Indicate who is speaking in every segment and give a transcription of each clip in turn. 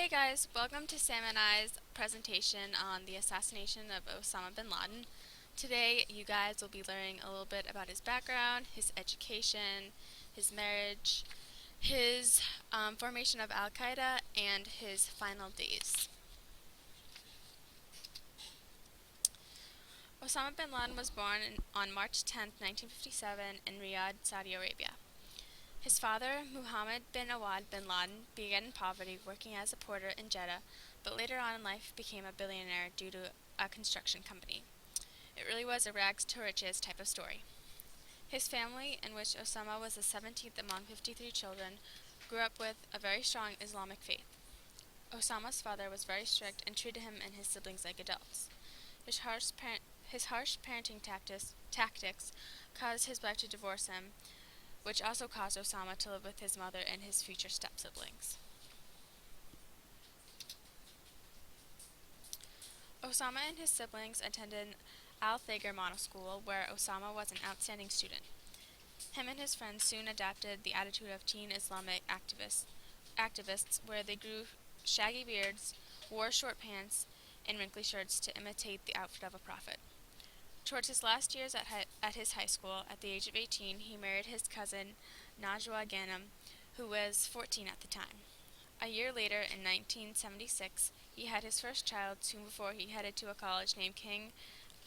Speaker 1: Hey guys, welcome to Sam and I's presentation on the assassination of Osama bin Laden. Today you guys will be learning a little bit about his background, his education, his marriage, his formation of Al-Qaeda, and his final days. Osama bin Laden was born on March 10, 1957 in Riyadh, Saudi Arabia. His father, Muhammad bin Awad bin Laden, began in poverty working as a porter in Jeddah, but later on in life became a billionaire due to a construction company. It really was a rags to riches type of story. His family, in which Osama was the 17th among 53 children, grew up with a very strong Islamic faith. Osama's father was very strict and treated him and his siblings like adults. His harsh parenting tactics caused his wife to divorce him, which also caused Osama to live with his mother and his future step-siblings. Osama and his siblings attended Al-Thager Model School, where Osama was an outstanding student. Him and his friends soon adopted the attitude of teen Islamic activists, where they grew shaggy beards, wore short pants, and wrinkly shirts to imitate the outfit of a prophet. Towards his last years at his high school, at the age of 18, he married his cousin, Najwa Ghanem, who was 14 at the time. A year later, in 1976, he had his first child soon before he headed to a college named King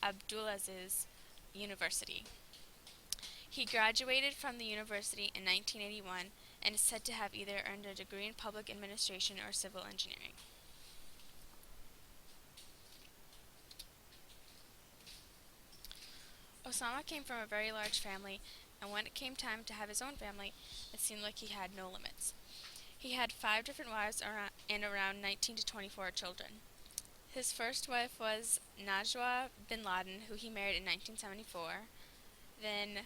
Speaker 1: Abdulaziz University. He graduated from the university in 1981 and is said to have either earned a degree in public administration or civil engineering. Osama came from a very large family, and when it came time to have his own family, it seemed like he had no limits. He had 5 different wives and around 19 to 24 children. His first wife was Najwa bin Laden, who he married in 1974, then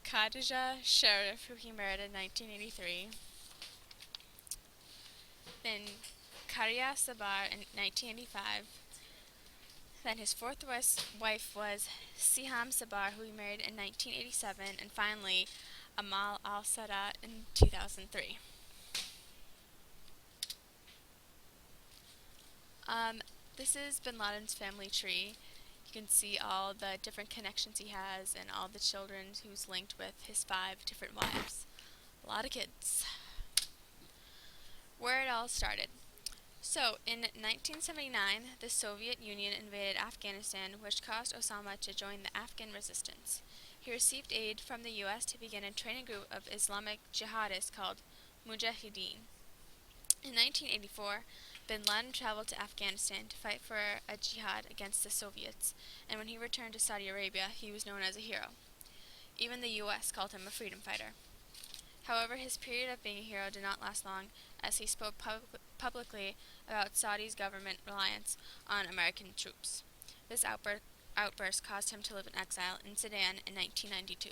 Speaker 1: Khadija Sharif, who he married in 1983, then Karia Sabar in 1985, then his fourth wife was Siham Sabar, who he married in 1987, and finally Amal al-Sadat in 2003. This is bin Laden's family tree. You can see all the different connections he has and all the children who's linked with his 5 different wives. A lot of kids. Where it all started. So, in 1979, the Soviet Union invaded Afghanistan, which caused Osama to join the Afghan resistance. He received aid from the U.S. to begin a training group of Islamic jihadists called Mujahideen. In 1984, bin Laden traveled to Afghanistan to fight for a jihad against the Soviets, and when he returned to Saudi Arabia, he was known as a hero. Even the U.S. called him a freedom fighter. However, his period of being a hero did not last long, as he spoke publicly about Saudi's government reliance on American troops. This outburst caused him to live in exile in Sudan in 1992.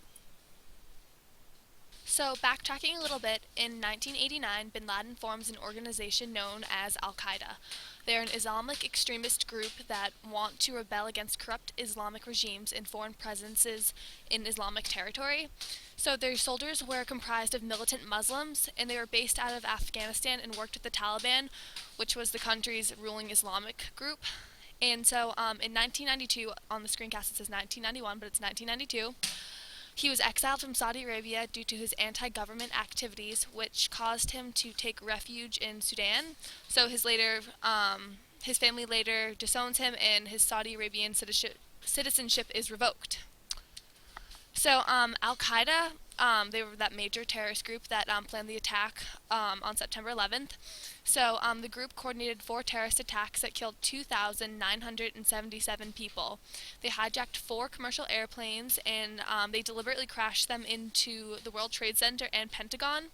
Speaker 2: So, backtracking a little bit, in 1989, bin Laden forms an organization known as Al-Qaeda. They're an Islamic extremist group that want to rebel against corrupt Islamic regimes and foreign presences in Islamic territory. So their soldiers were comprised of militant Muslims, and they were based out of Afghanistan and worked with the Taliban, which was the country's ruling Islamic group. And so in 1992, on the screencast it says 1991, but it's 1992, he was exiled from Saudi Arabia due to his anti-government activities, which caused him to take refuge in Sudan. So his family later disowns him, and his Saudi Arabian citizenship is revoked. So Al-Qaeda, they were that major terrorist group that planned the attack on September 11th. So the group coordinated 4 terrorist attacks that killed 2,977 people. They hijacked 4 commercial airplanes, and they deliberately crashed them into the World Trade Center and Pentagon.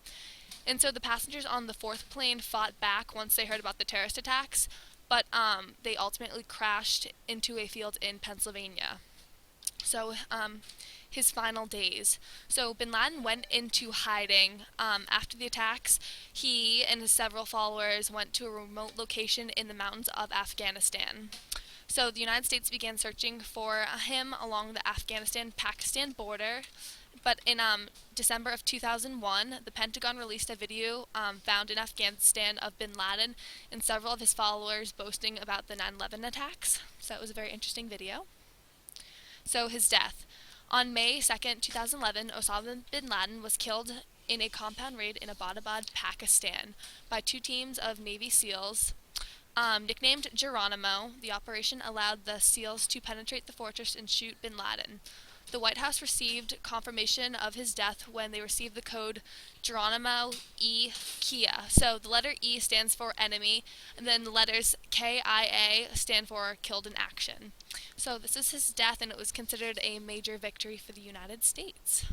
Speaker 2: And so the passengers on the 4th plane fought back once they heard about the terrorist attacks, but they ultimately crashed into a field in Pennsylvania. So his final days. So bin Laden went into hiding after the attacks. He and his several followers went to a remote location in the mountains of Afghanistan. So the United States began searching for him along the Afghanistan-Pakistan border, But in December of 2001, the Pentagon released a video found in Afghanistan of bin Laden and several of his followers boasting about the 9/11 attacks. So it was a very interesting video. So his death. On May 2nd, 2011, Osama bin Laden was killed in a compound raid in Abbottabad, Pakistan, by two teams of Navy SEALs. Nicknamed Geronimo, the operation allowed the SEALs to penetrate the fortress and shoot bin Laden. The White House received confirmation of his death when they received the code Geronimo E Kia. So the letter E stands for enemy, and then the letters KIA stand for killed in action. So this is his death, and it was considered a major victory for the United States.